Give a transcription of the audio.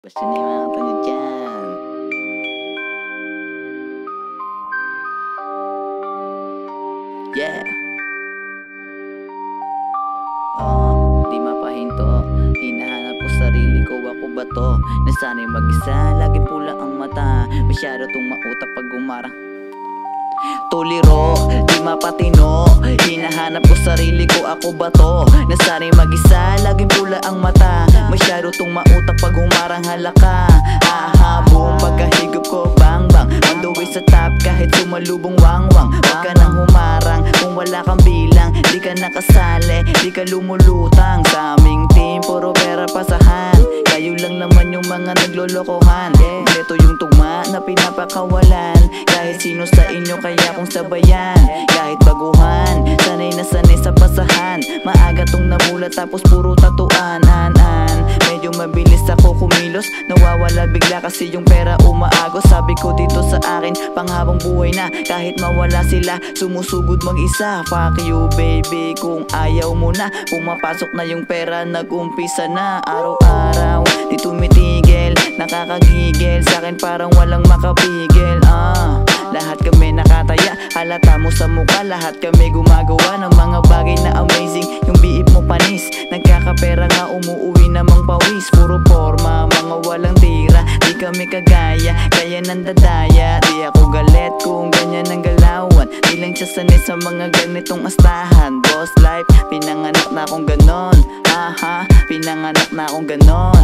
Basta na yung mga kanta nyo dyan. Yeah. Di mapahinto. Hinahanap ko sarili ko, ako ba to? Nasanay mag-isa, laging pula ang mata. Masyado tong mautak pag umarang tuliro, di mapatino. Hinahanap ko sarili ko, ako ba to? Nasanay mag-isa, laging pula ang mata. Masyado tong mautak pag humarang halaka. Aha, boom, pagkahigop ko, bang bang. On the way sa top, kahit sumalubong wangwang. Wag ka nang humarang, kung wala kang bilang. Di ka nakasali, di ka lumulutang. Sa aming team, puro pera pasahan. Kayo lang naman yung mga naglolokohan. Ito yung tugma na pinapakawalan. Kahit sino sa inyo kaya kong sabayan. Kahit baguhan, sanay na sanay sa pasahan. Maaga tong namulat tapos puro tatuan. Medyo mabilis ako kumilos, nawawala bigla kasi yung pera umaagos. Sabi ko dito sa akin, panghabang buhay na. Kahit mawala sila, sumusugod mag-isa. Fuck you baby, kung ayaw mo na. Pumapasok na yung pera, nag-umpisa na. Araw-araw, di tumitigil, nakakagigil. Sa'kin parang walang makapigil. Lahat kami nakataya, halata mo sa mukha. Lahat kami gumagawa ng mga bagay na amazing. Yung biip mo panis, nagkakapera nga umuuwi namang pawis. Puro forma, mga walang tira. Di kami kagaya, kaya nandadaya. Di ako galit kung ganyan ang galawan. Di lang siya sanay sa mga ganitong astahan. Boss life, pinanganak na akong ganon. Pinanganak na akong ganon.